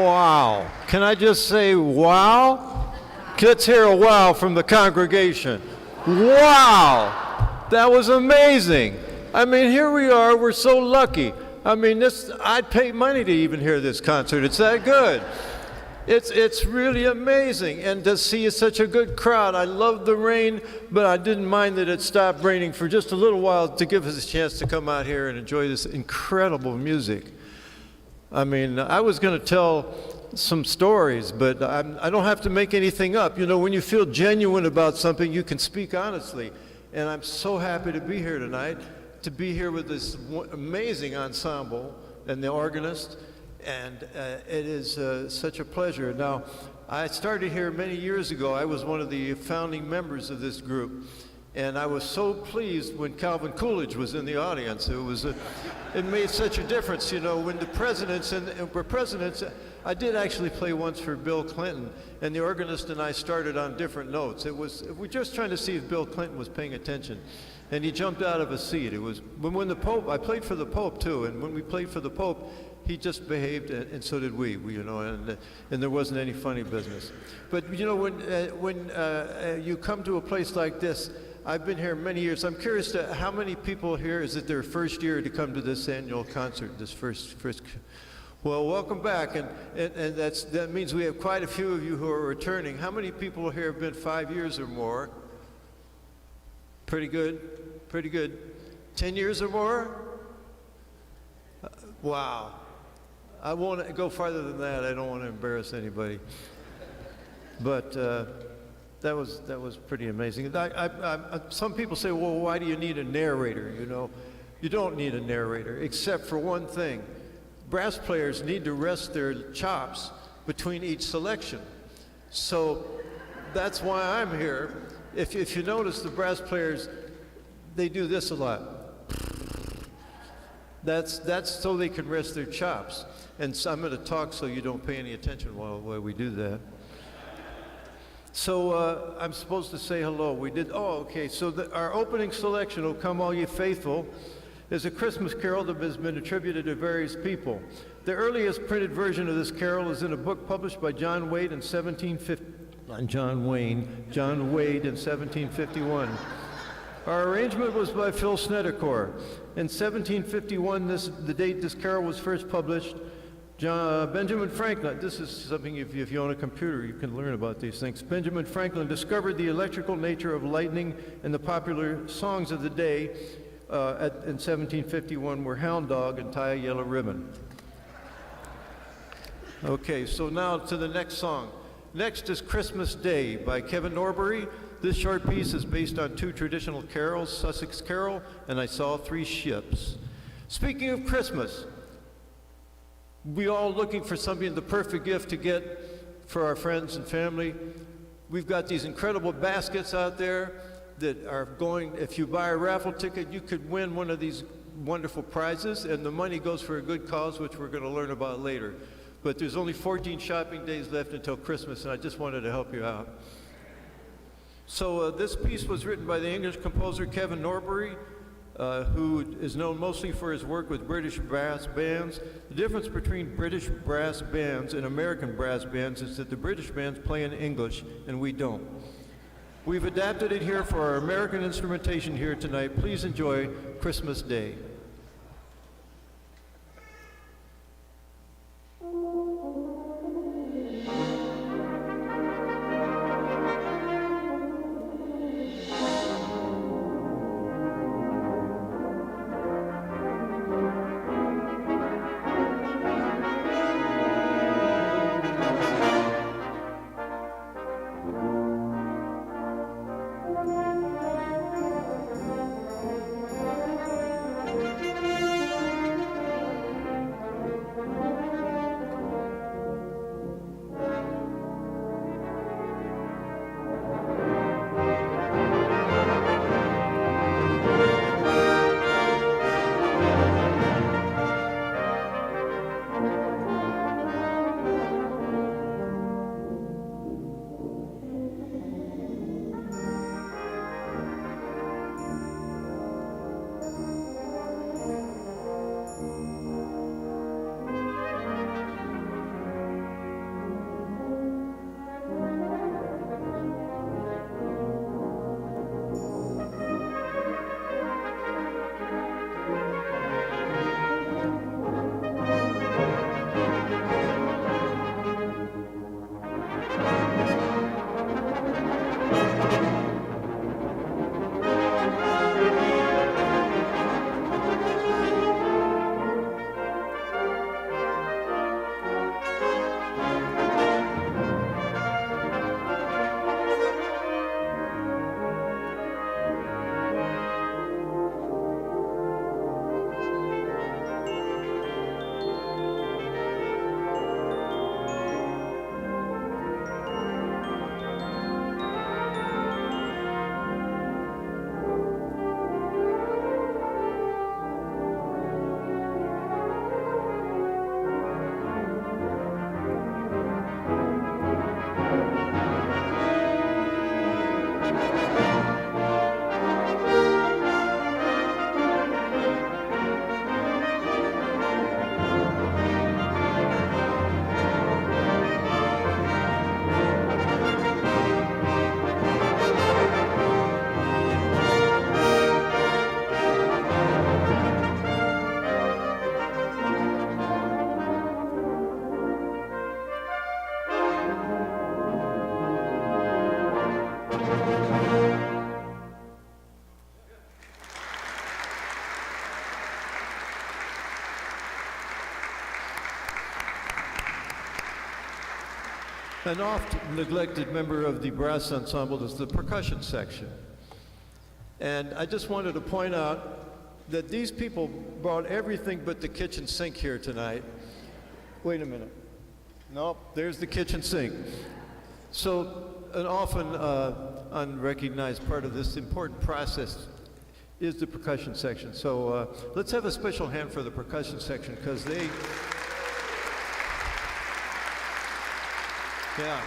Wow. Can I just say wow? Let's hear a wow from the congregation. Wow. That was amazing. I mean, here we are. We're so lucky. I mean, I'd pay money to even hear this concert. It's that good. It's really amazing. And to see such a good crowd. I loved the rain, but I didn't mind that it stopped raining for just a little while to give us a chance to come out here and enjoy this incredible music. I mean, I was going to tell some stories, but I don't have to make anything up. You know, when you feel genuine about something, you can speak honestly. And I'm so happy to be here tonight, to be here with this amazing ensemble and the organist, and it is such a pleasure. Now, I started here many years ago. I was one of the founding members of this group, and I was so pleased when Calvin Coolidge was in the audience. It made such a difference, you know, when the presidents and were presidents. I did actually play once for Bill Clinton, and the organist and I started on different notes. We're just trying to see if Bill Clinton was paying attention, and he jumped out of a seat. It was when the Pope. I played for the Pope too, and when we played for the Pope, he just behaved, and so did we, you know, and there wasn't any funny business. But you know, when you come to a place like this, I've been here many years. I'm curious to how many people here is it their first year to come to this annual concert? This first. Well, welcome back, and that means we have quite a few of you who are returning. How many people here have been 5 years or more? Pretty good, pretty good. 10 years or more? Wow. I won't go farther than that. I don't want to embarrass anybody. But that was pretty amazing. Some people say, well, why do you need a narrator? You know, you don't need a narrator, except for one thing. Brass players need to rest their chops between each selection. So that's why I'm here. If you notice, the brass players, they do this a lot. That's so they can rest their chops. And so I'm going to talk so you don't pay any attention while we do that. So I'm supposed to say hello. We did. Oh, okay. So our opening selection, "O Come All Ye Faithful," is a Christmas carol that has been attributed to various people. The earliest printed version of this carol is in a book published by John Wade in 1751. Our arrangement was by Phil Snedeker. In 1751, the date this carol was first published, Benjamin Franklin, this is something if you own a computer, you can learn about these things. Benjamin Franklin discovered the electrical nature of lightning, and the popular songs of the day in 1751 were "Hound Dog" and "Tie a Yellow Ribbon." Okay, so now to the next song. Next is "Christmas Day" by Kevin Norbury. This short piece is based on two traditional carols, Sussex Carol and "I Saw Three Ships." Speaking of Christmas, we all looking for something, the perfect gift to get for our friends and family. We've got these incredible baskets out there that are going, if you buy a raffle ticket, you could win one of these wonderful prizes, and the money goes for a good cause, which we're going to learn about later. But there's only 14 shopping days left until Christmas, and I just wanted to help you out. So this piece was written by the English composer Kevin Norbury, who is known mostly for his work with British brass bands. The difference between British brass bands and American brass bands is that the British bands play in English and we don't. We've adapted it here for our American instrumentation here tonight. Please enjoy "Christmas Day." An oft-neglected member of the brass ensemble is the percussion section. And I just wanted to point out that these people brought everything but the kitchen sink here tonight. Wait a minute. Nope, there's the kitchen sink. So an often unrecognized part of this important process is the percussion section. So let's have a special hand for the percussion section, because they... Yeah.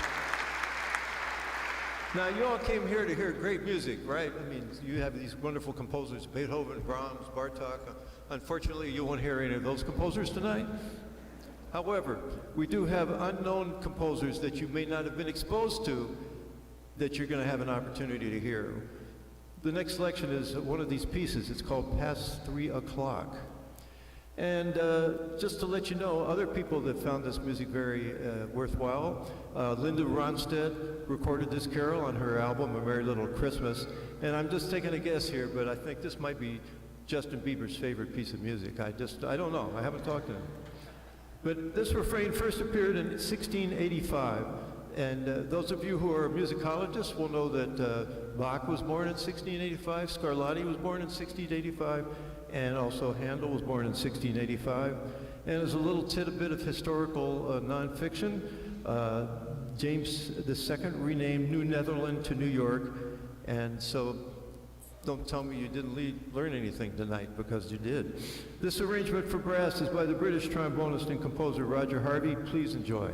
Now, you all came here to hear great music, right? I mean, you have these wonderful composers, Beethoven, Brahms, Bartok. Unfortunately, you won't hear any of those composers tonight. However, we do have unknown composers that you may not have been exposed to that you're going to have an opportunity to hear. The next selection is one of these pieces. It's called Past 3 O'Clock. And just to let you know, other people that found this music very worthwhile, Linda Ronstadt recorded this carol on her album, A Merry Little Christmas. And I'm just taking a guess here, but I think this might be Justin Bieber's favorite piece of music. I don't know. I haven't talked to him. But this refrain first appeared in 1685. And those of you who are musicologists will know that Bach was born in 1685, Scarlatti was born in 1685, and also Handel was born in 1685. And as a little tidbit of historical nonfiction, James II renamed New Netherland to New York, and so don't tell me you didn't learn anything tonight, because you did. This arrangement for brass is by the British trombonist and composer Roger Harvey. Please enjoy.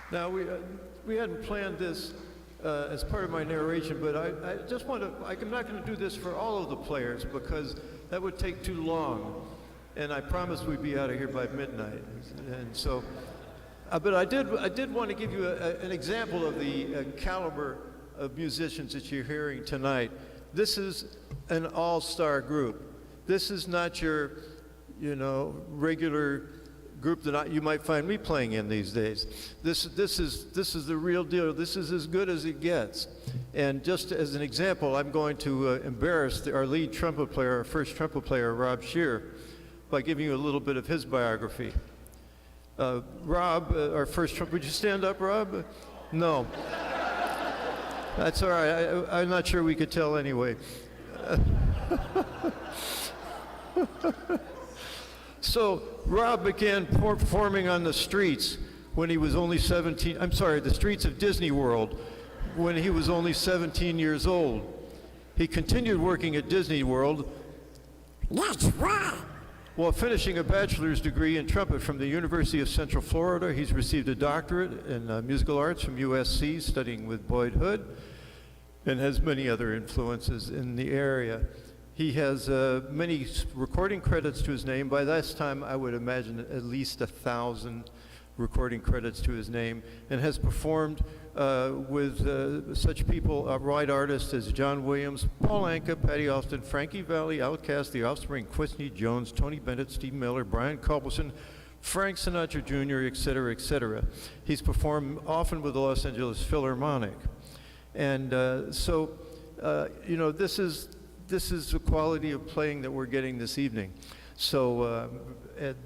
Now, we hadn't planned this as part of my narration, but I just want to, I'm not going to do this for all of the players because that would take too long. And I promised we'd be out of here by midnight. And so, but I did want to give you an example of the caliber of musicians that you're hearing tonight, this is an all-star group. This is not your, regular group that you might find me playing in these days. This is the real deal. This is as good as it gets. And just as an example, I'm going to embarrass our lead trumpet player, our first trumpet player, Rob Shear, by giving you a little bit of his biography. Rob, our first trumpet, would you stand up, Rob? No. That's all right. I'm not sure we could tell anyway. So Rob began performing on the streets when he was only 17. I'm sorry, the streets of Disney World when he was only 17 years old. He continued working at Disney World. That's right. While finishing a bachelor's degree in trumpet from the University of Central Florida, he's received a doctorate in musical arts from USC, studying with Boyd Hood, and has many other influences in the area. He has many recording credits to his name. By this time, I would imagine at least 1,000 recording credits to his name, and has performed with such people, right artists as John Williams, Paul Anka, Patty Austin, Frankie Valli, Outkast, The Offspring, Quincy Jones, Tony Bennett, Steve Miller, Brian Culberson, Frank Sinatra Jr., etc., etc. He's performed often with the Los Angeles Philharmonic. And this is the quality of playing that we're getting this evening. So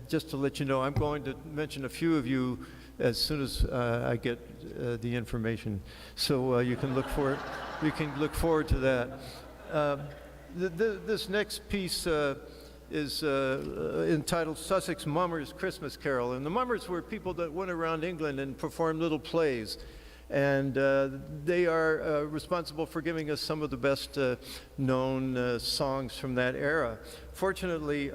just to let you know, I'm going to mention a few of you as soon as I get the information. So you can look for it. You can look forward to that. This next piece is entitled Sussex Mummers' Christmas Carol. And the mummers were people that went around England and performed little plays. And they are responsible for giving us some of the best known songs from that era. Fortunately,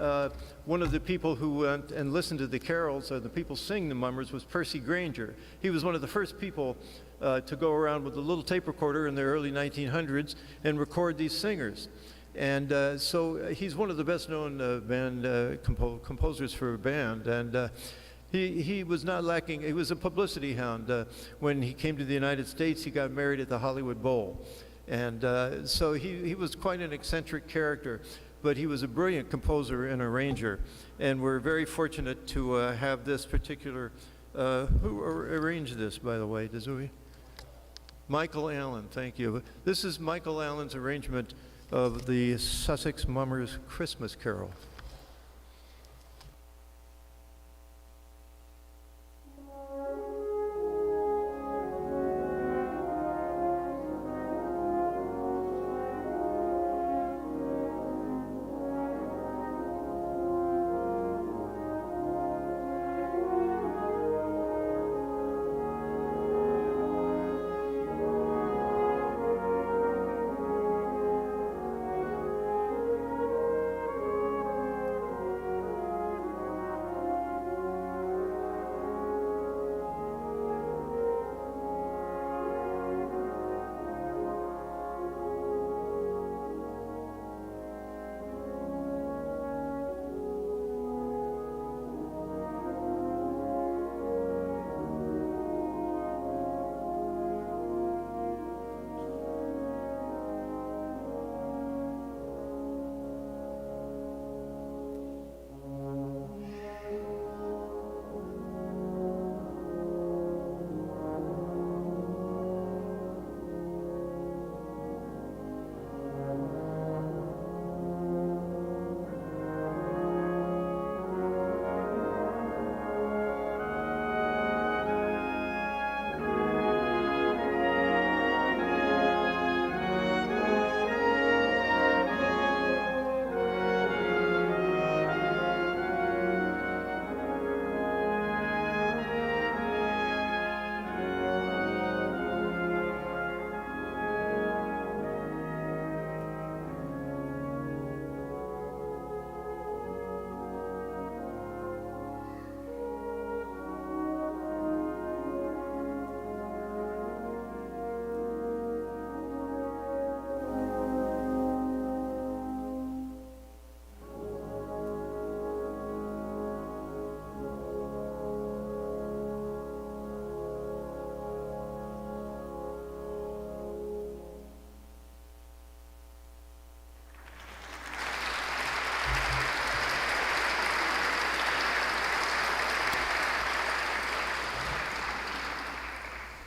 one of the people who went and listened to the carols, or the people singing the mummers, was Percy Granger. He was one of the first people to go around with a little tape recorder in the early 1900s and record these singers. And so he's one of the best known composers for a band. And he was not lacking. He was a publicity hound. When he came to the United States, he got married at the Hollywood Bowl. And so he was quite an eccentric character, but he was a brilliant composer and arranger. And we're very fortunate to have this particular, who arranged this, by the way, does we? Michael Allen, thank you. This is Michael Allen's arrangement of the Sussex Mummers' Christmas Carol.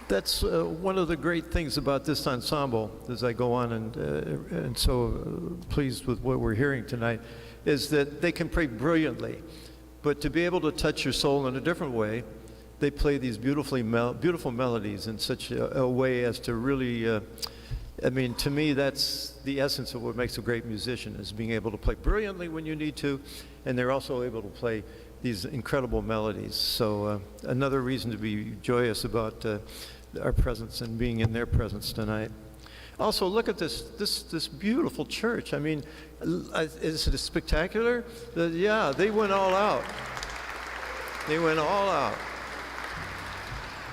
That's one of the great things about this ensemble, as I go on and so pleased with what we're hearing tonight, is that they can play brilliantly, but to be able to touch your soul in a different way, they play these beautiful melodies in such a way as to really, I mean, to me, that's the essence of what makes a great musician, is being able to play brilliantly when you need to, and they're also able to play these incredible melodies. So another reason to be joyous about our presence and being in their presence tonight. Also, look at this beautiful church. I mean, is it spectacular? Yeah, they went all out. They went all out.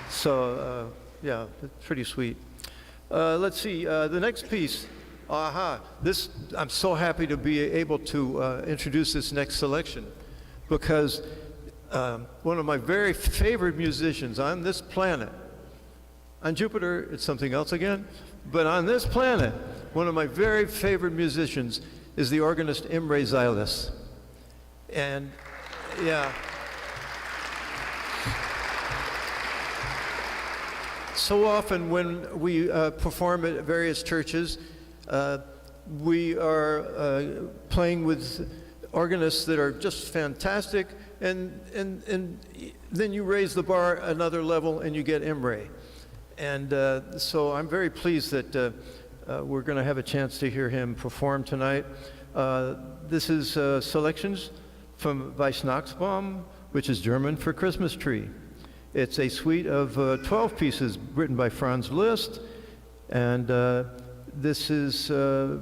So, yeah, it's pretty sweet. Let's see, the next piece. I'm so happy to be able to introduce this next selection, because one of my very favorite musicians on this planet, on Jupiter it's something else again, but on this planet, one of my very favorite musicians is the organist Imre Zylis. And yeah, so often when we perform at various churches, we are playing with organists that are just fantastic, and then you raise the bar another level and you get Imre. And so I'm very pleased that we're going to have a chance to hear him perform tonight. This is selections from Weihnachtsbaum, which is German for Christmas tree. It's a suite of 12 pieces written by Franz Liszt, and this is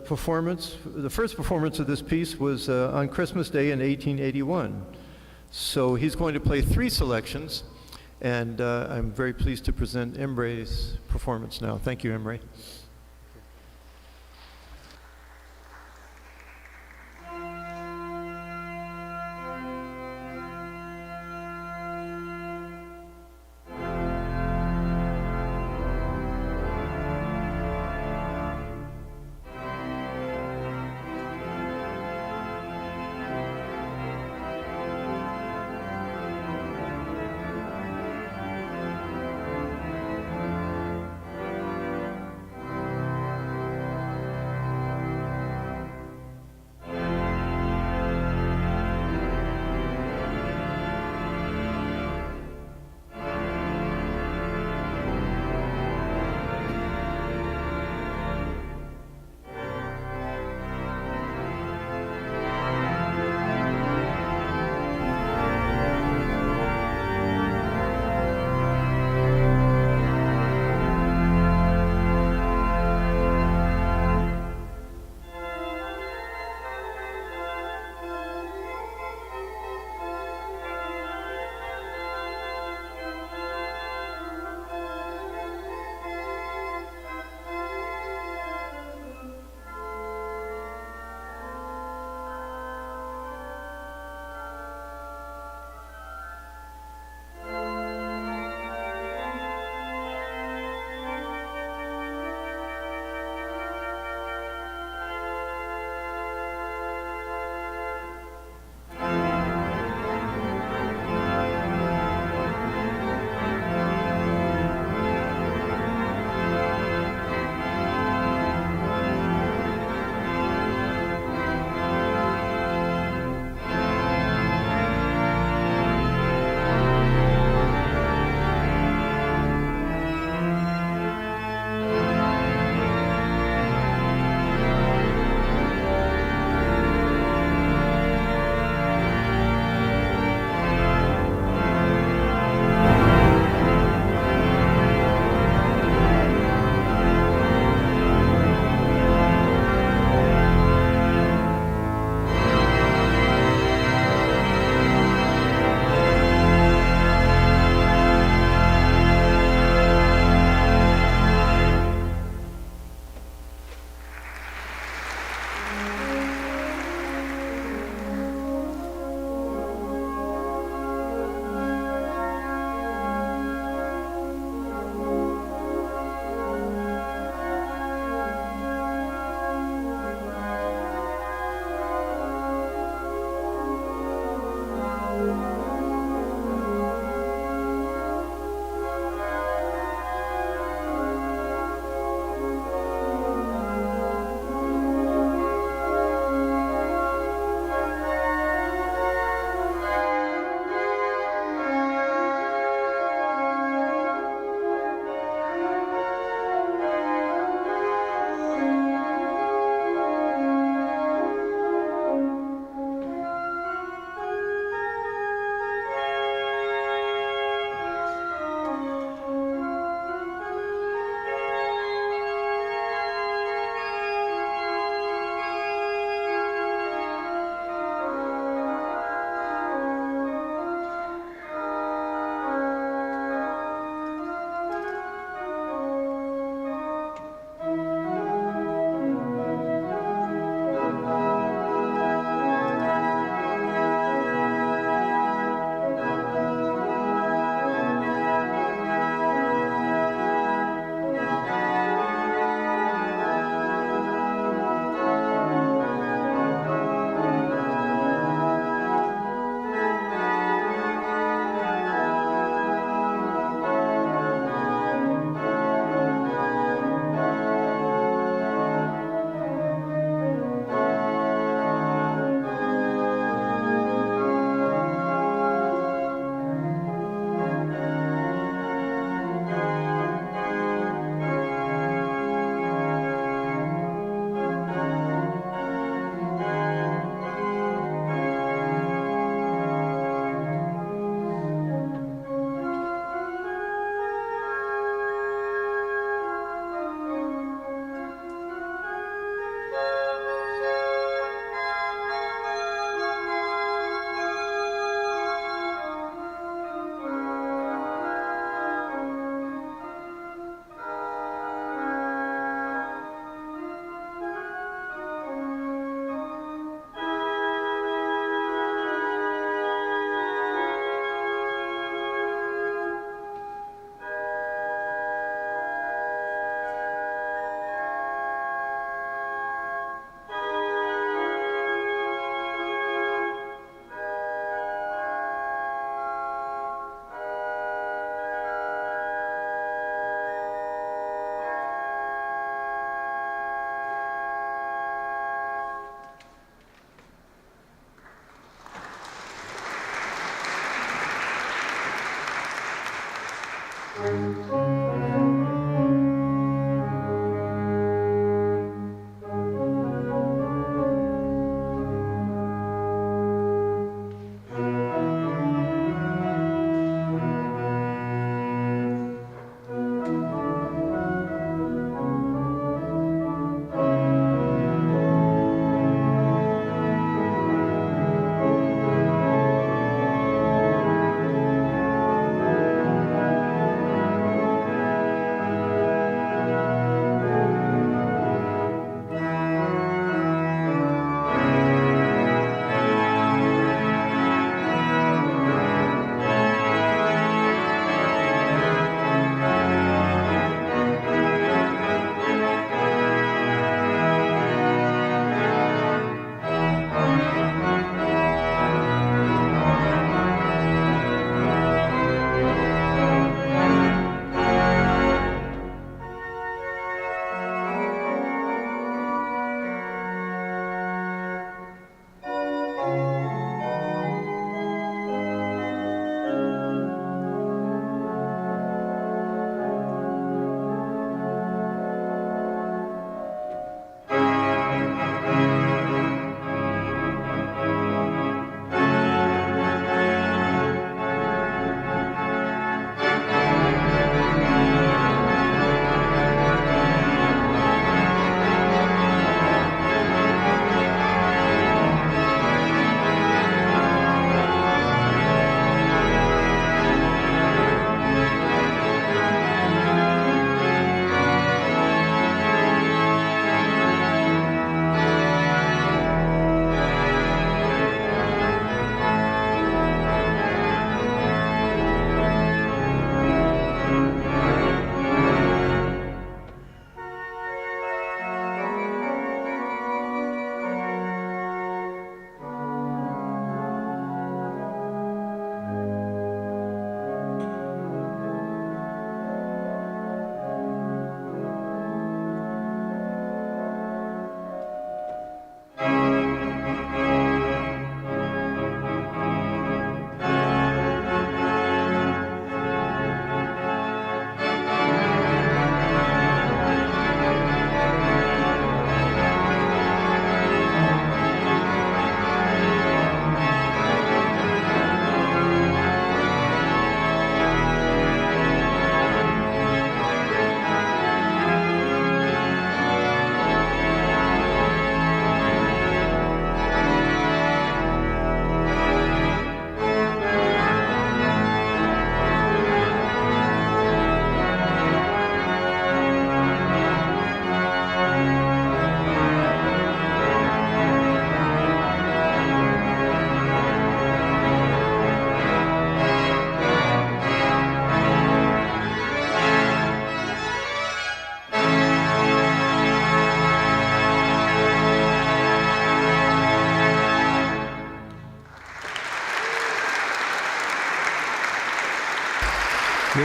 performance. The first performance of this piece was on Christmas Day in 1881. So he's going to play 3 selections, and I'm very pleased to present Imre's performance now. Thank you, Imre.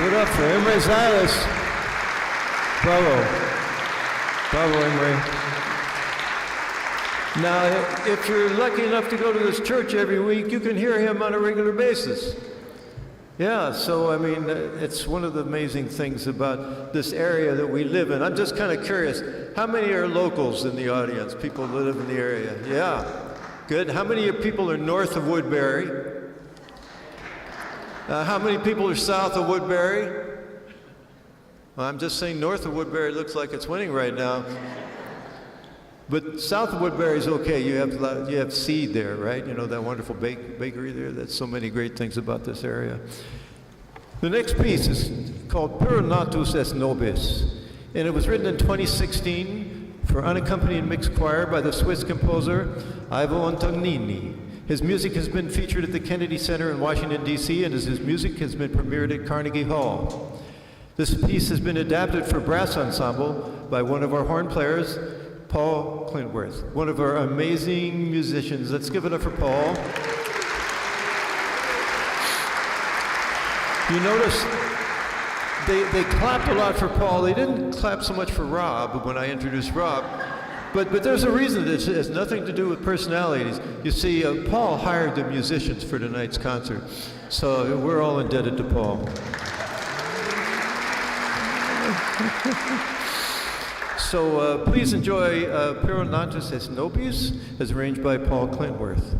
Give it up for Emery Silas. Bravo. Bravo, Emery. Now, if you're lucky enough to go to this church every week, you can hear him on a regular basis. Yeah, so I mean, it's one of the amazing things about this area that we live in. I'm just kind of curious, how many are locals in the audience, people that live in the area? Yeah, good. How many people are north of Woodbury? How many people are south of Woodbury? Well, I'm just saying north of Woodbury looks like it's winning right now. But south of Woodbury is okay. You have seed there, right? You know, that wonderful bakery there. That's so many great things about this area. The next piece is called Per Natus es Nobis, and it was written in 2016 for unaccompanied mixed choir by the Swiss composer Ivo Antonini. His music has been featured at the Kennedy Center in Washington, D.C., and his music has been premiered at Carnegie Hall. This piece has been adapted for brass ensemble by one of our horn players, Paul Clintworth, one of our amazing musicians. Let's give it up for Paul. You notice they clapped a lot for Paul. They didn't clap so much for Rob when I introduced Rob. But there's a reason. It has nothing to do with personalities. You see, Paul hired the musicians for tonight's concert. So we're all indebted to Paul. So please enjoy Per Natus es Nobis, as arranged by Paul Clintworth.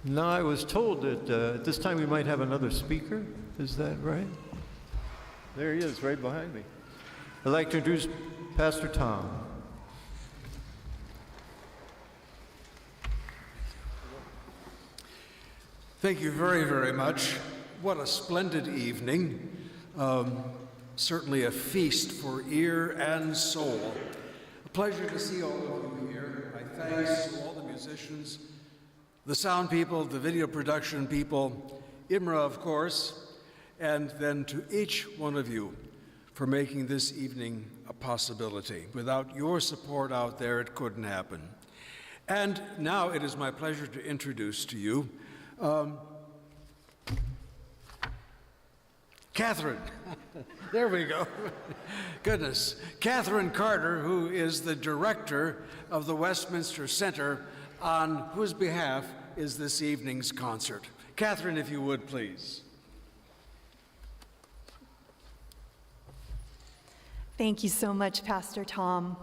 No, I was told that at this time we might have another speaker. Is that right? There he is, right behind me. I'd like to introduce Pastor Tom. Thank you very, very much. What a splendid evening. Certainly a feast for ear and soul. A pleasure to see all of you here. My thanks to all the musicians, the sound people, the video production people, IMRA, of course, and then to each one of you for making this evening a possibility. Without your support out there, it couldn't happen. And now it is my pleasure to introduce to you Catherine. There we go. Goodness. Catherine Carter, who is the director of the Westminster Center, on whose behalf is this evening's concert. Catherine, if you would, please. Thank you so much, Pastor Tom.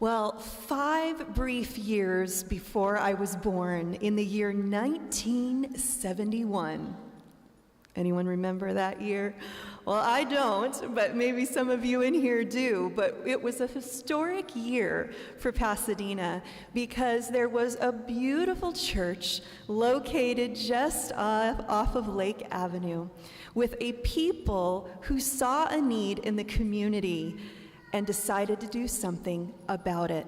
Well, 5 brief years before I was born, in the year 1971, anyone remember that year? Well, I don't, but maybe some of you in here do, but it was a historic year for Pasadena because there was a beautiful church located just off of Lake Avenue with a people who saw a need in the community and decided to do something about it.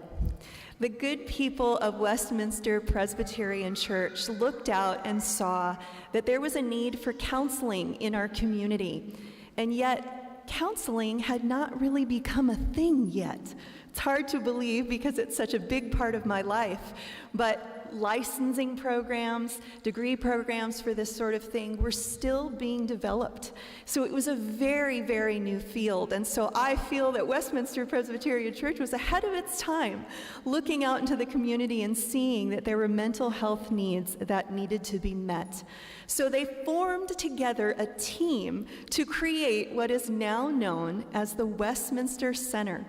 The good people of Westminster Presbyterian Church looked out and saw that there was a need for counseling in our community, and yet counseling had not really become a thing yet. It's hard to believe because it's such a big part of my life, but licensing programs, degree programs for this sort of thing were still being developed. So it was a very, very new field. And so I feel that Westminster Presbyterian Church was ahead of its time, looking out into the community and seeing that there were mental health needs that needed to be met. So they formed together a team to create what is now known as the Westminster Center.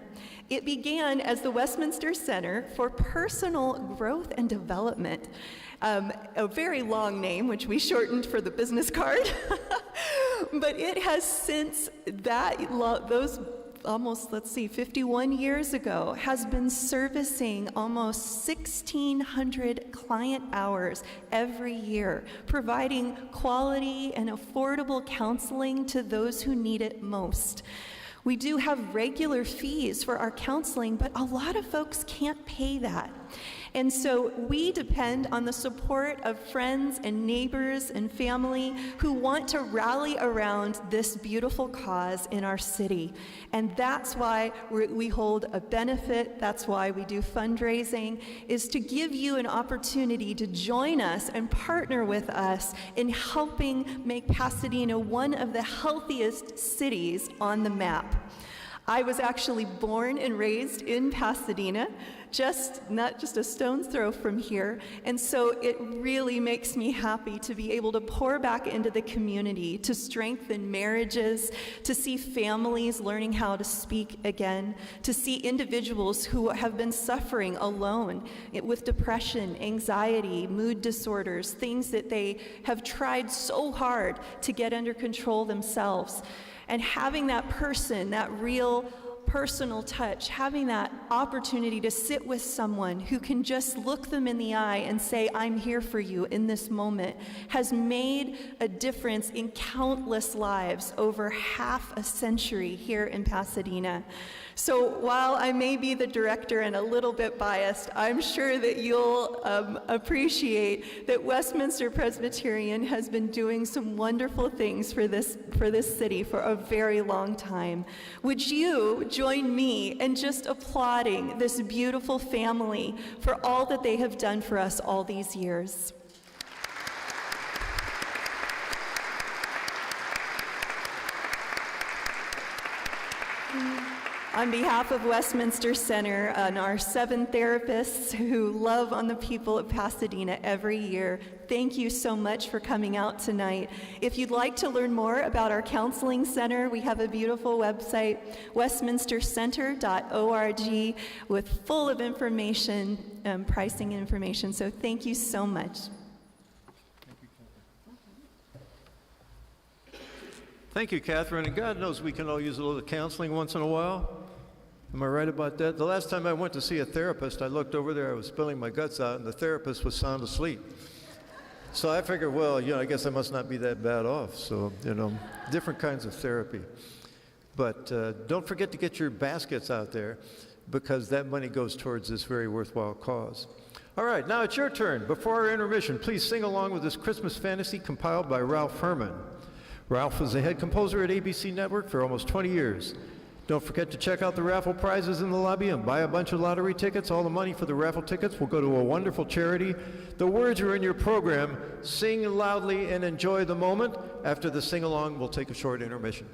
It began as the Westminster Center for Personal Growth and Development, a very long name, which we shortened for the business card. But it has since those almost, 51 years ago, has been servicing almost 1,600 client hours every year, providing quality and affordable counseling to those who need it most. We do have regular fees for our counseling, but a lot of folks can't pay that. And so we depend on the support of friends and neighbors and family who want to rally around this beautiful cause in our city. And that's why we hold a benefit, that's why we do fundraising, is to give you an opportunity to join us and partner with us in helping make Pasadena one of the healthiest cities on the map. I was actually born and raised in Pasadena, not just a stone's throw from here, and so it really makes me happy to be able to pour back into the community, to strengthen marriages, to see families learning how to speak again, to see individuals who have been suffering alone with depression, anxiety, mood disorders, things that they have tried so hard to get under control themselves. And having that person, that real personal touch, having that opportunity to sit with someone who can just look them in the eye and say, I'm here for you in this moment, has made a difference in countless lives over half a century here in Pasadena. So while I may be the director and a little bit biased, I'm sure that you'll appreciate that Westminster Presbyterian has been doing some wonderful things for this city for a very long time. Would you join me in just applauding this beautiful family for all that they have done for us all these years? On behalf of Westminster Center and our 7 therapists who love on the people of Pasadena every year, thank you so much for coming out tonight. If you'd like to learn more about our counseling center, we have a beautiful website, westminstercenter.org, with full of information, pricing information. So thank you so much. Thank you, Catherine. And God knows we can all use a little counseling once in a while. Am I right about that? The last time I went to see a therapist, I looked over there, I was spilling my guts out, and the therapist was sound asleep. So I figured, well, I guess I must not be that bad off. So, different kinds of therapy. But don't forget to get your baskets out there, because that money goes towards this very worthwhile cause. All right, now it's your turn. Before our intermission, please sing along with this Christmas fantasy compiled by Ralph Herman. Ralph was the head composer at ABC Network for almost 20 years. Don't forget to check out the raffle prizes in the lobby and buy a bunch of lottery tickets. All the money for the raffle tickets will go to a wonderful charity. The words are in your program. Sing loudly and enjoy the moment. After the sing-along, we'll take a short intermission.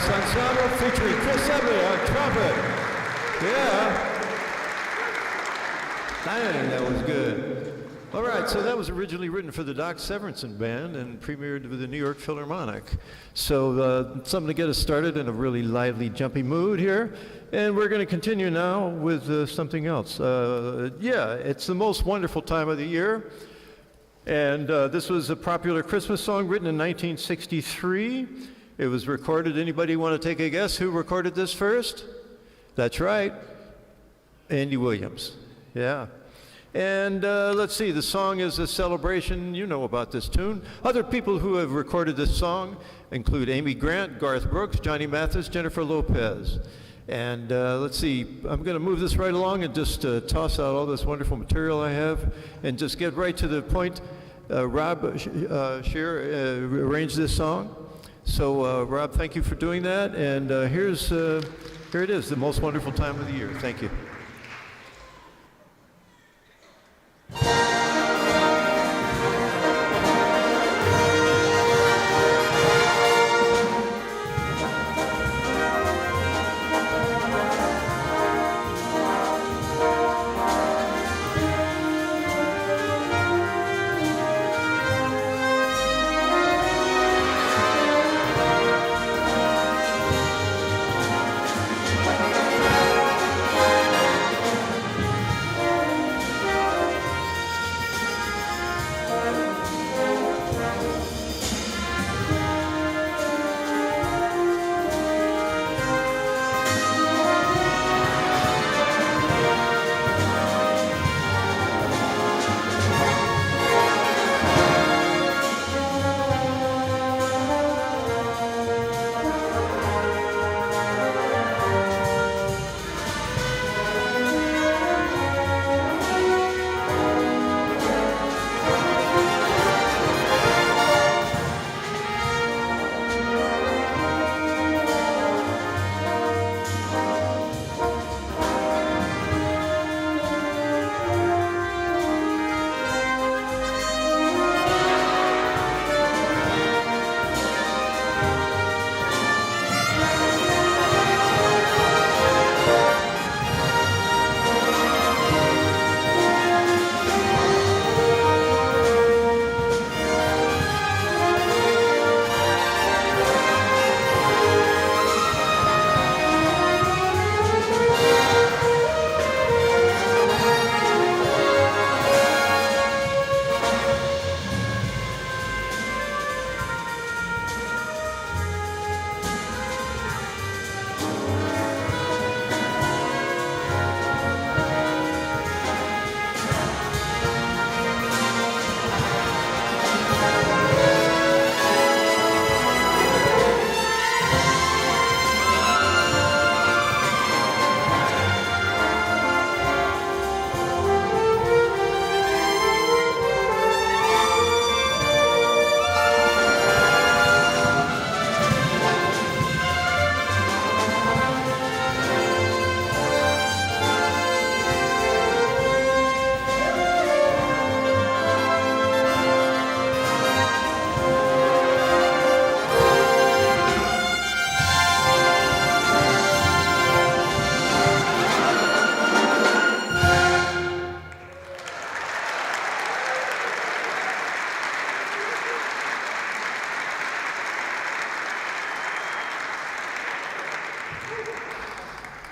Brass Ensemble featuring Chris Everett on trumpet. Yeah. Dang, that was good. All right, so that was originally written for the Doc Severinsen Band and premiered with the New York Philharmonic. So something to get us started in a really lively, jumpy mood here. And we're going to continue now with something else. Yeah, it's the most wonderful time of the year. And this was a popular Christmas song written in 1963. It was recorded. Anybody want to take a guess who recorded this first? That's right, Andy Williams. Yeah. And let's see, the song is a celebration. You know about this tune. Other people who have recorded this song include Amy Grant, Garth Brooks, Johnny Mathis, Jennifer Lopez. And let's see, I'm going to move this right along and just toss out all this wonderful material I have and just get right to the point. Rob Shear arranged this song. So Rob, thank you for doing that. And here it is, the most wonderful time of the year. Thank you.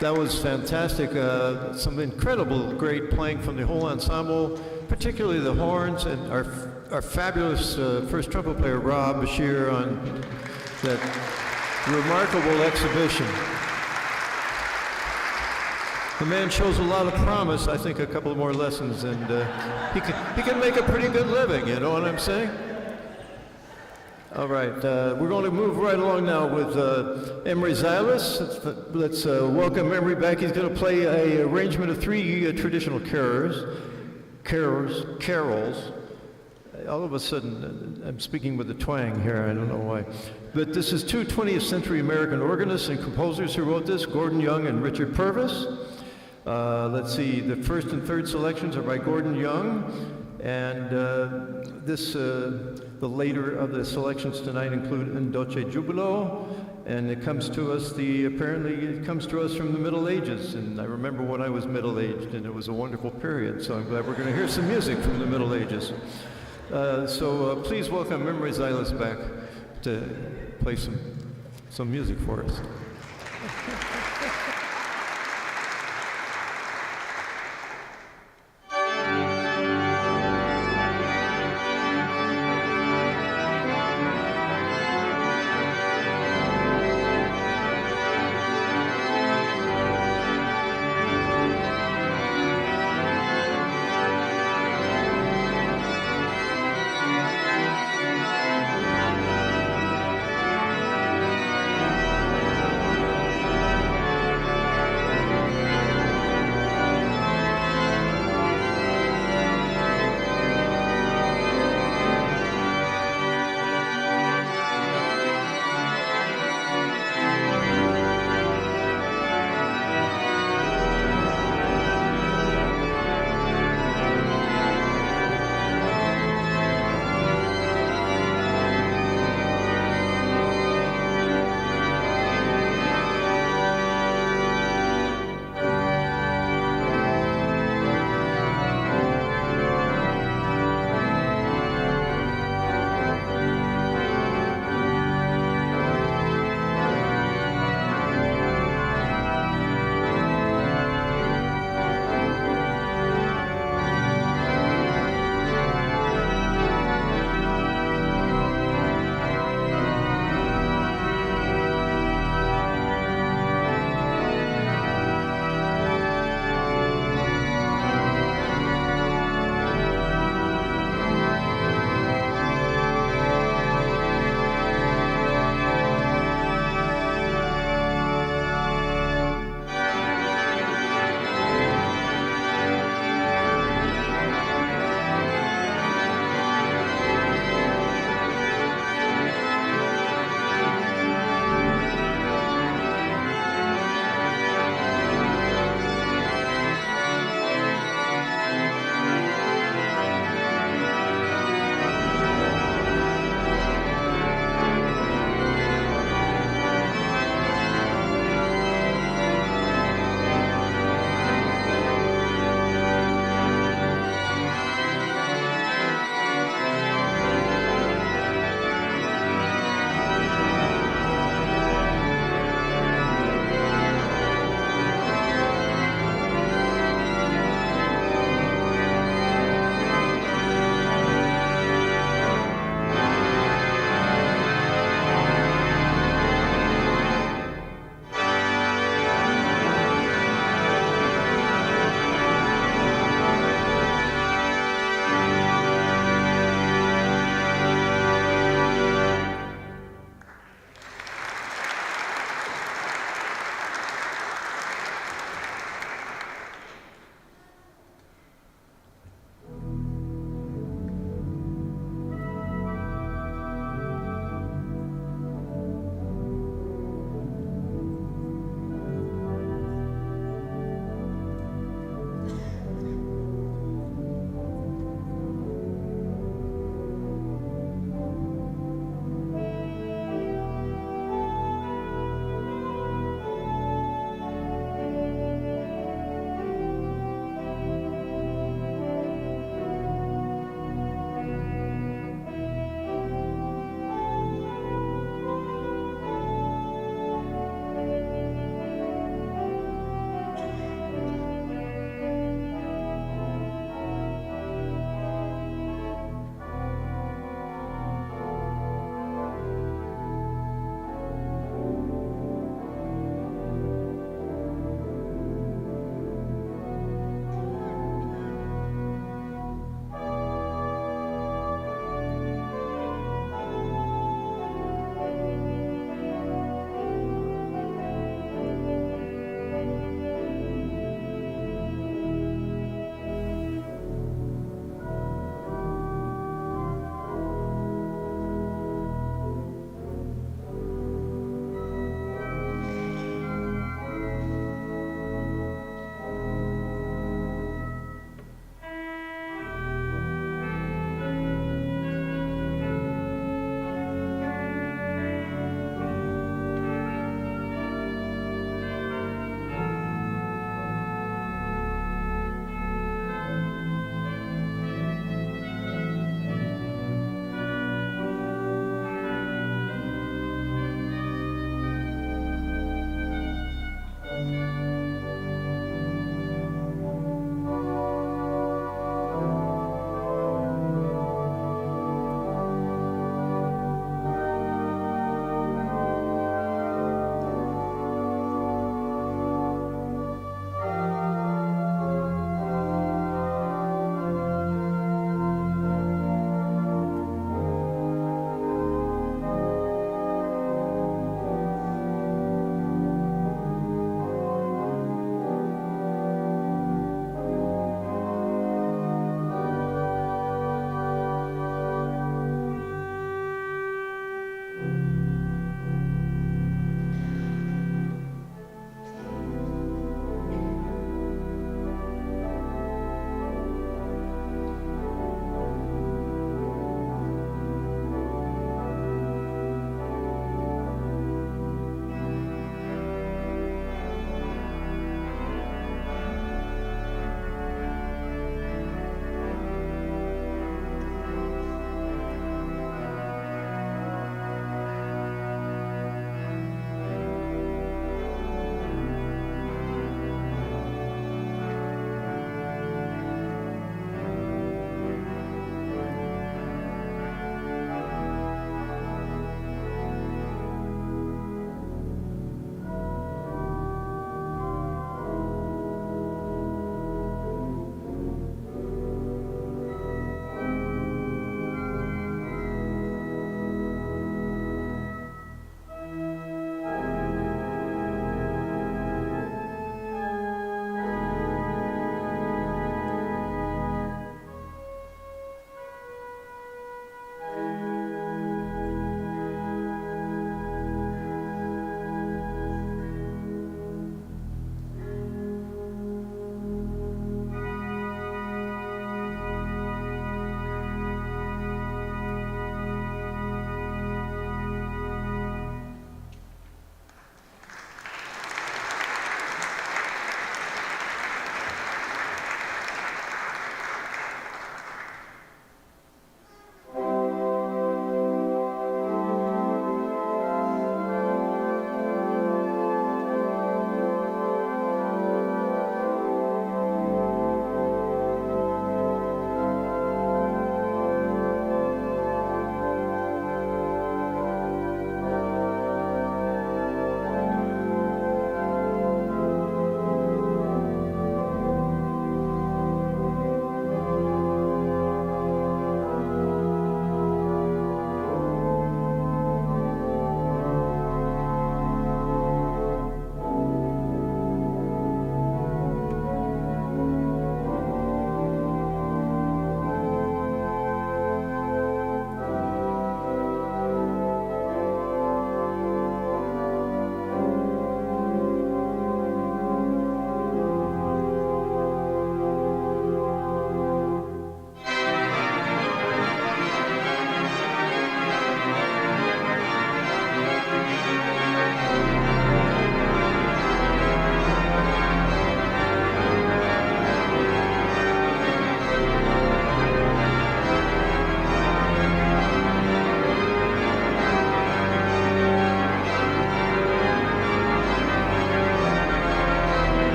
That was fantastic. Some incredible great playing from the whole ensemble, particularly the horns, and our fabulous first trumpet player, Rob Bashir, on that remarkable exhibition. The man shows a lot of promise. I think a couple more lessons, and he can make a pretty good living, you know what I'm saying? All right, we're going to move right along now with Emery Zylis. Let's welcome Emery back. He's going to play an arrangement of three traditional carols. All of a sudden, I'm speaking with a twang here, I don't know why. But this is two 20th century American organists and composers who wrote this, Gordon Young and Richard Purvis. Let's see, the first and third selections are by Gordon Young, and the later of the selections tonight include In Doce Jubilo and it comes to us, apparently it comes to us from the Middle Ages, and I remember when I was middle-aged, and it was a wonderful period, so I'm glad we're going to hear some music from the Middle Ages. So please welcome Memory Xylus back to play some music for us.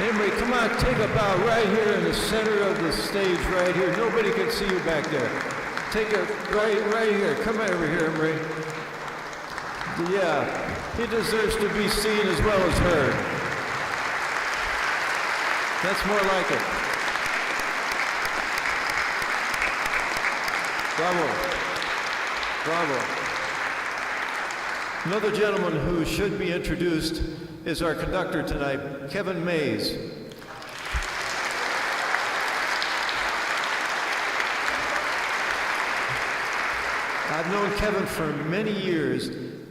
Anybody, come on, take a bow right here in the center of the stage right here. Nobody can see you back there. Take it right here. Come over here, Emery. Yeah, he deserves to be seen as well as heard. That's more like it. Bravo. Bravo. Another gentleman who should be introduced is our conductor tonight, Kevin Mays. I've known Kevin for many years,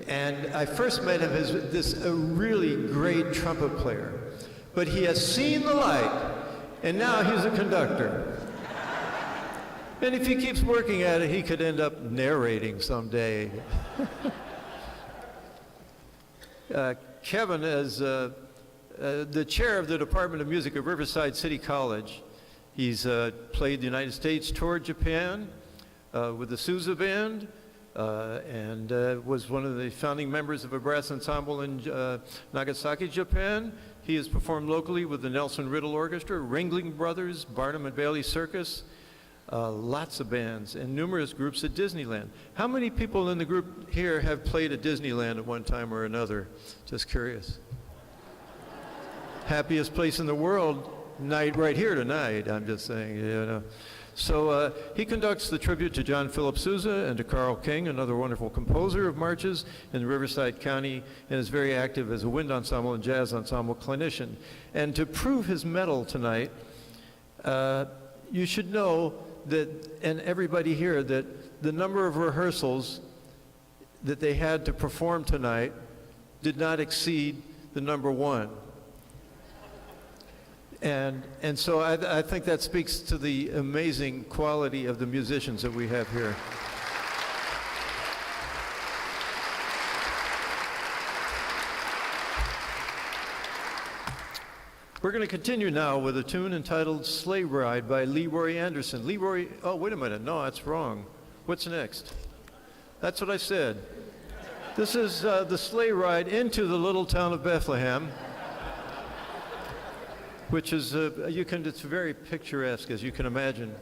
and I first met him as a really great trumpet player. But he has seen the light, and now he's a conductor. And if he keeps working at it, he could end up narrating someday. Kevin is the chair of the Department of Music at Riverside City College. He's played the United States, toured Japan with the Sousa Band, and was one of the founding members of a brass ensemble in Nagasaki, Japan. He has performed locally with the Nelson Riddle Orchestra, Ringling Brothers, Barnum and Bailey Circus, lots of bands, and numerous groups at Disneyland. How many people in the group here have played at Disneyland at one time or another? Just curious. Happiest place in the world, night right here tonight, I'm just saying, you know. So he conducts the tribute to John Philip Sousa and to Carl King, another wonderful composer of marches in Riverside County, and is very active as a wind ensemble and jazz ensemble clinician. And to prove his mettle tonight, you should know that, and everybody here, that the number of rehearsals that they had to perform tonight did not exceed the number one. And so I think that speaks to the amazing quality of the musicians that we have here. We're going to continue now with a tune entitled Sleigh Ride by Leroy Anderson. Leroy, oh, wait a minute. No, that's wrong. What's next? That's what I said. This is the Sleigh Ride into the little town of Bethlehem, which is, it's very picturesque, as you can imagine.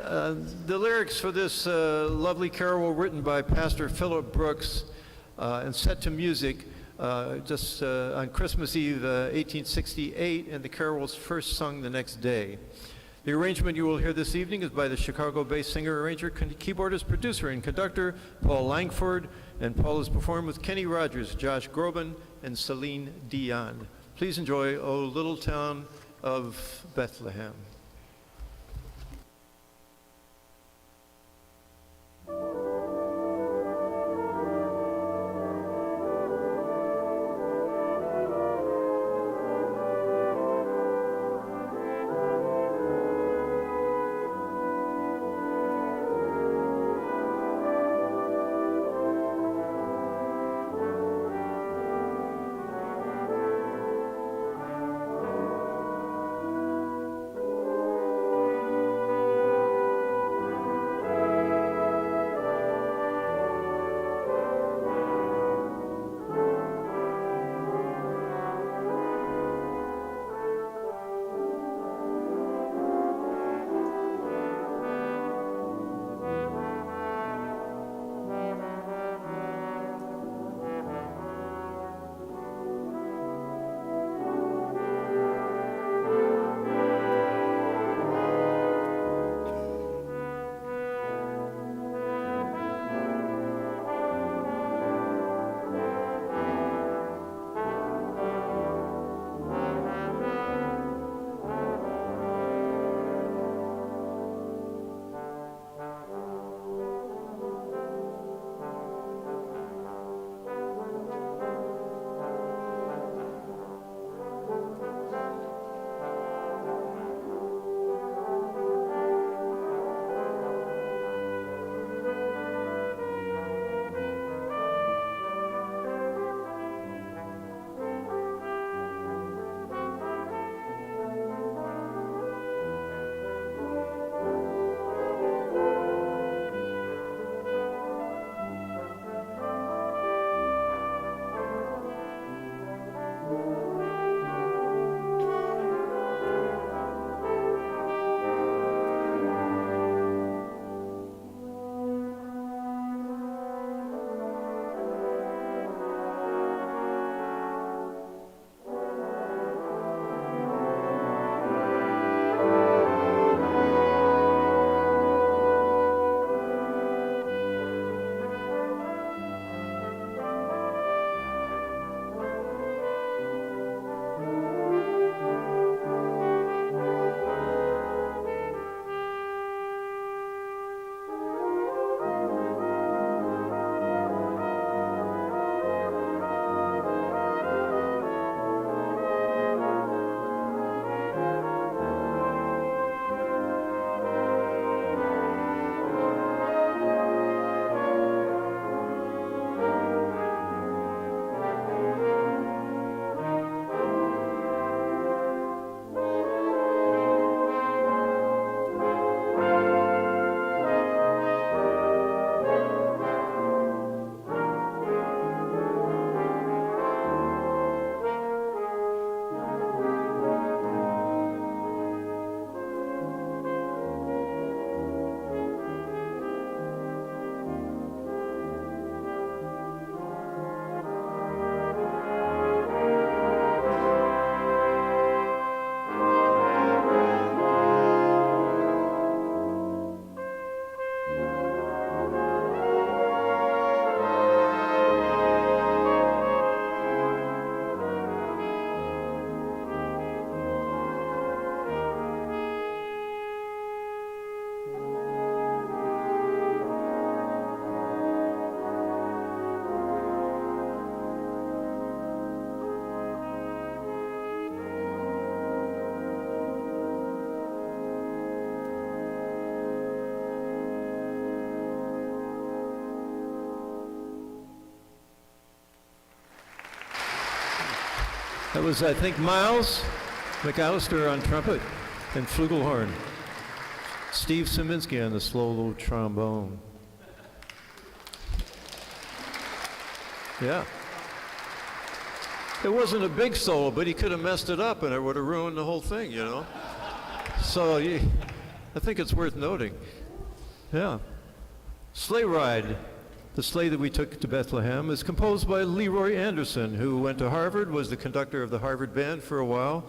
The lyrics for this lovely carol were written by Pastor Philip Brooks and set to music just on Christmas Eve, 1868, and the carol was first sung the next day. The arrangement you will hear this evening is by the Chicago-based singer-arranger, keyboardist, producer, and conductor Paul Langford, and Paul is performed with Kenny Rogers, Josh Groban, and Celine Dion. Please enjoy O Little Town of Bethlehem. That was, I think, Miles McAllister on trumpet and flugelhorn. Steve Szyminski on the solo trombone. Yeah. It wasn't a big solo, but he could have messed it up and it would have ruined the whole thing, you know? So I think it's worth noting. Yeah. Sleigh Ride, the sleigh that we took to Bethlehem, is composed by Leroy Anderson, who went to Harvard, was the conductor of the Harvard Band for a while,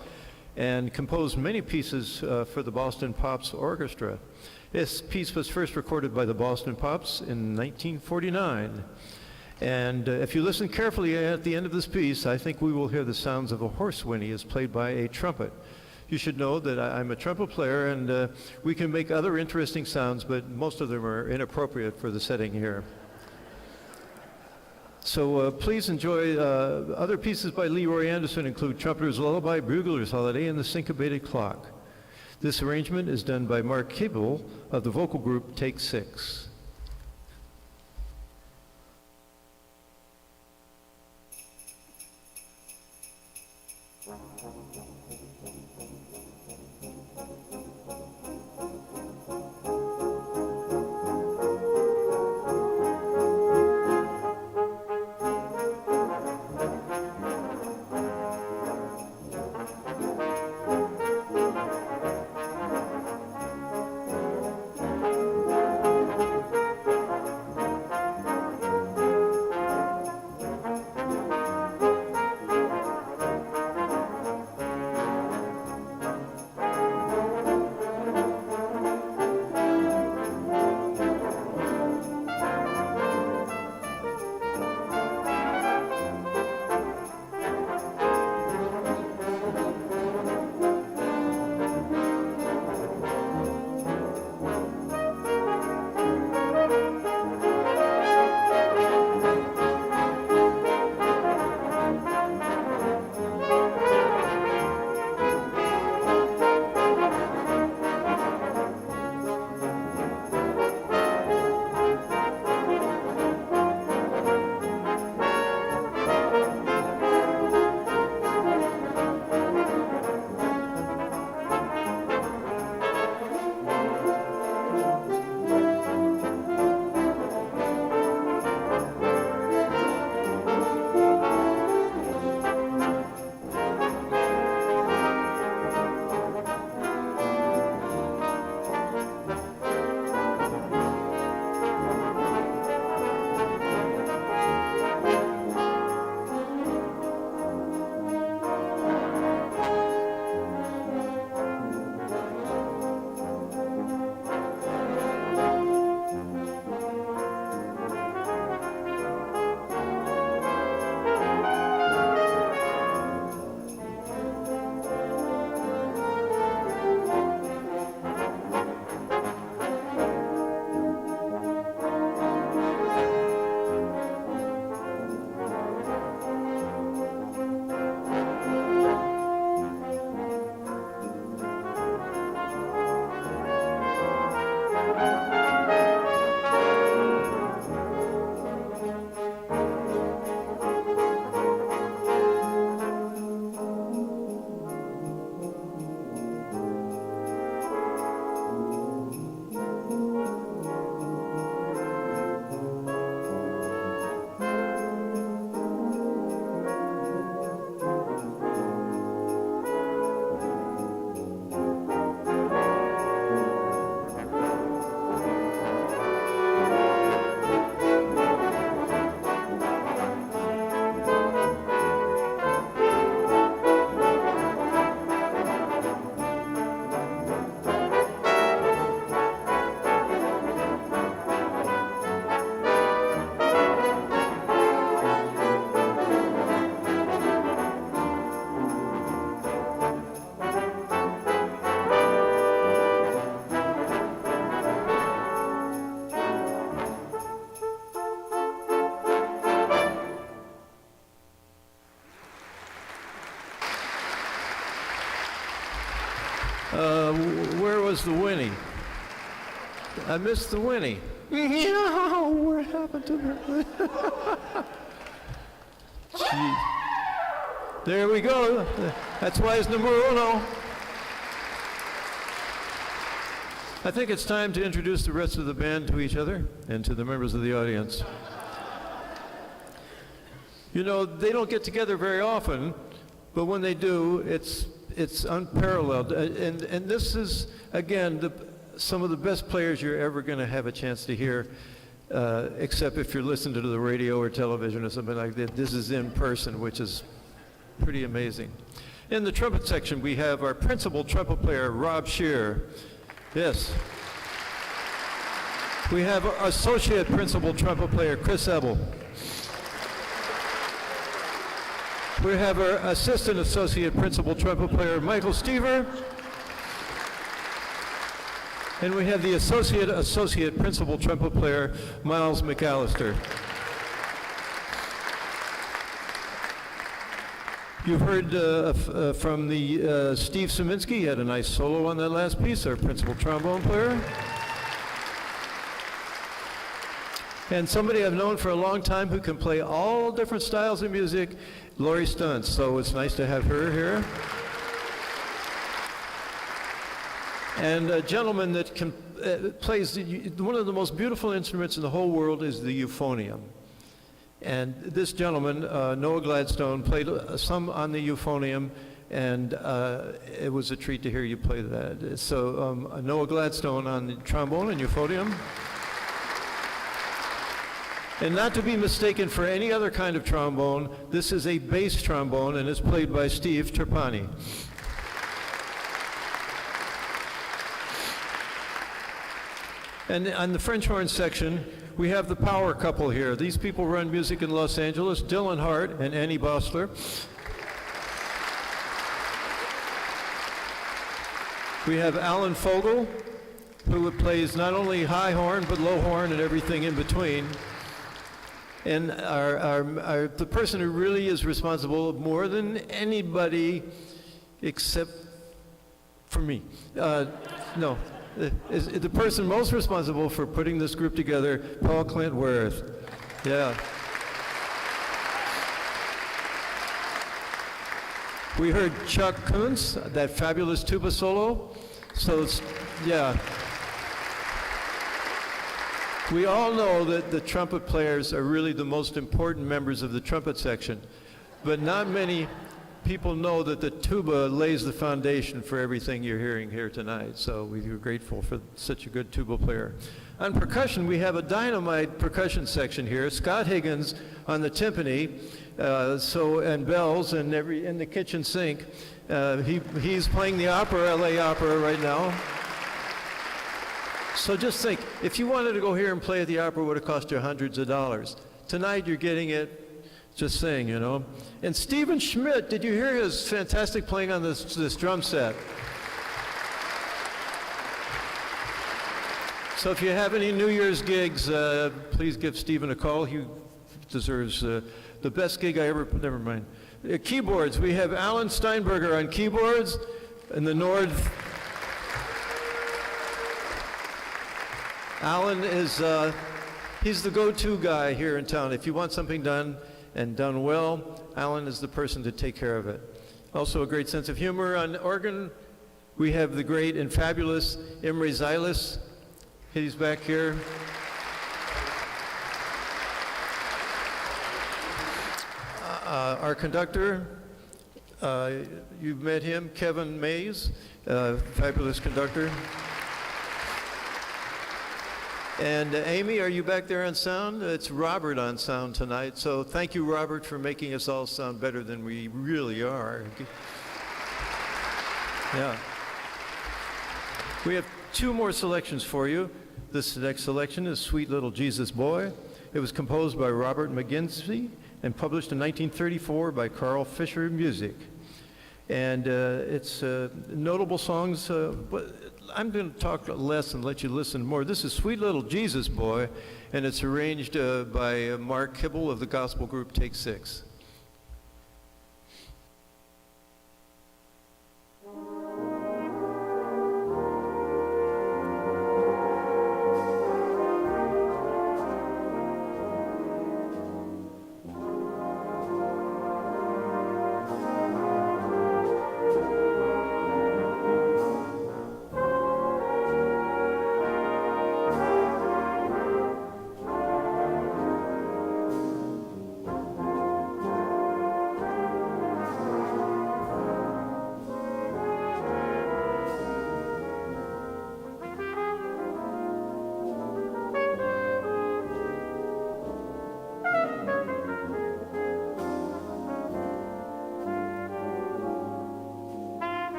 and composed many pieces for the Boston Pops Orchestra. This piece was first recorded by the Boston Pops in 1949. And if you listen carefully at the end of this piece, I think we will hear the sounds of a horse whinny as played by a trumpet. You should know that I'm a trumpet player, and we can make other interesting sounds, but most of them are inappropriate for the setting here. So please enjoy other pieces by Leroy Anderson include Trumpeter's Lullaby, Bugler's Holiday, and The Syncopated Clock. This arrangement is done by Mark Kibble of the vocal group Take Six. Where was the whinny? I missed the whinny. What happened to her? Gee. There we go. That's why it's numero uno. I think it's time to introduce the rest of the band to each other and to the members of the audience. You know, they don't get together very often, but when they do, it's unparalleled. And this is, again, some of the best players you're ever going to have a chance to hear, except if you're listening to the radio or television or something like that. This is in person, which is pretty amazing. In the trumpet section, we have our principal trumpet player, Rob Shear. Yes. We have our associate principal trumpet player, Chris Ebel. We have our assistant associate principal trumpet player, Michael Stever. And we have the associate principal trumpet player, Miles McAllister. You've heard from the Steve Szyminski. He had a nice solo on that last piece, our principal trombone player. And somebody I've known for a long time who can play all different styles of music, Lori Stuntz. So it's nice to have her here. And a gentleman that can plays one of the most beautiful instruments in the whole world is the euphonium. And this gentleman, Noah Gladstone, played some on the euphonium, and it was a treat to hear you play that. So Noah Gladstone on the trombone and euphonium. And not to be mistaken for any other kind of trombone, this is a bass trombone, and it's played by Steve Trapani. And on the French horn section, we have the power couple here. These people run music in Los Angeles, Dylan Hart and Annie Bosler. We have Alan Fogel, who plays not only high horn, but low horn and everything in between. And the person who really is responsible more than anybody except for me. Is the person most responsible for putting this group together, Paul Clint Worth. Yeah. We heard Chuck Kuntz, that fabulous tuba solo. So, yeah. We all know that the trumpet players are really the most important members of the trumpet section, but not many people know that the tuba lays the foundation for everything you're hearing here tonight. So we're grateful for such a good tuba player. On percussion, we have a dynamite percussion section here. Scott Higgins on the timpani, and bells and in the kitchen sink. He's playing the opera, LA Opera right now. So just think, if you wanted to go here and play at the opera, it would have cost you hundreds of dollars. Tonight you're getting it. Just saying, you know. And Stephen Schmidt, did you hear his fantastic playing on this drum set? So if you have any New Year's gigs, please give Stephen a call. He deserves the best gig I ever, never mind. Keyboards, we have Alan Steinberger on keyboards in the north. Alan is, he's the go-to guy here in town. If you want something done, and done well, Alan is the person to take care of it. Also a great sense of humor. On organ, we have the great and fabulous Imre Zylis. He's back here. Our conductor, you've met him, Kevin Mays, fabulous conductor. And Amy, are you back there on sound? It's Robert on sound tonight. So thank you, Robert, for making us all sound better than we really are. Yeah. We have two more selections for you. This next selection is Sweet Little Jesus Boy. It was composed by Robert McGinsey and published in 1934 by Carl Fisher Music. And it's notable songs, but I'm going to talk less and let you listen more. This is Sweet Little Jesus Boy, and it's arranged by Mark Kibble of the gospel group Take Six.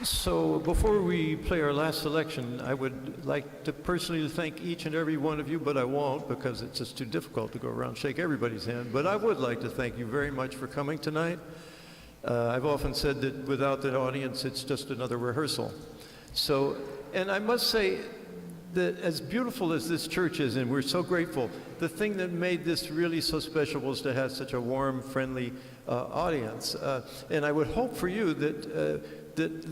So before we play our last selection, I would like to personally thank each and every one of you, but I won't because it's just too difficult to go around and shake everybody's hand. But I would like to thank you very much for coming tonight. I've often said that without the audience, it's just another rehearsal. So, and I must say that as beautiful as this church is, and we're so grateful, the thing that made this really so special was to have such a warm, friendly audience. And I would hope for you that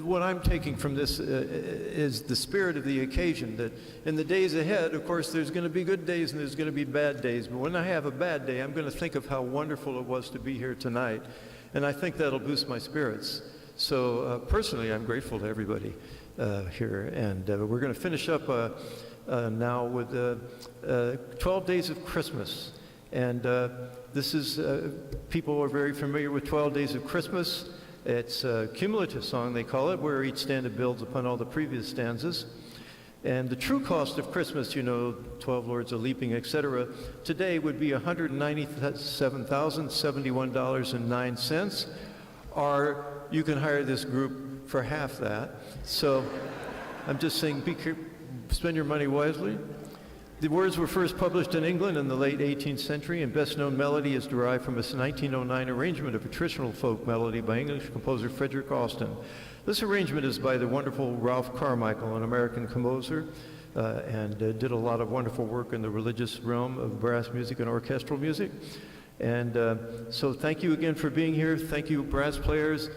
what I'm taking from this is the spirit of the occasion, that in the days ahead, of course, there's going to be good days and there's going to be bad days. But when I have a bad day, I'm going to think of how wonderful it was to be here tonight. And I think that'll boost my spirits. So personally, I'm grateful to everybody here. And we're going to finish up now with 12 Days of Christmas. And this is, people are very familiar with 12 Days of Christmas. It's a cumulative song, they call it, where each stanza builds upon all the previous stanzas. And the true cost of Christmas, you know, 12 Lords a leaping, etc., today would be $197,071.09, or you can hire this group for half that. So I'm just saying, spend your money wisely. The words were first published in England in the late 18th century, and best-known melody is derived from a 1909 arrangement of a traditional folk melody by English composer Frederick Austin. This arrangement is by the wonderful Ralph Carmichael, an American composer, and did a lot of wonderful work in the religious realm of brass music and orchestral music. And so thank you again for being here. Thank you, brass players,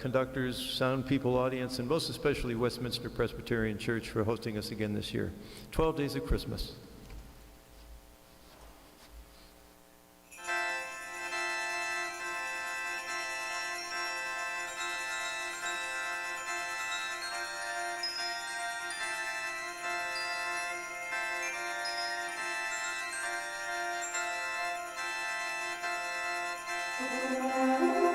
conductors, sound people, audience, and most especially Westminster Presbyterian Church for hosting us again this year. 12 Days of Christmas. Thank you.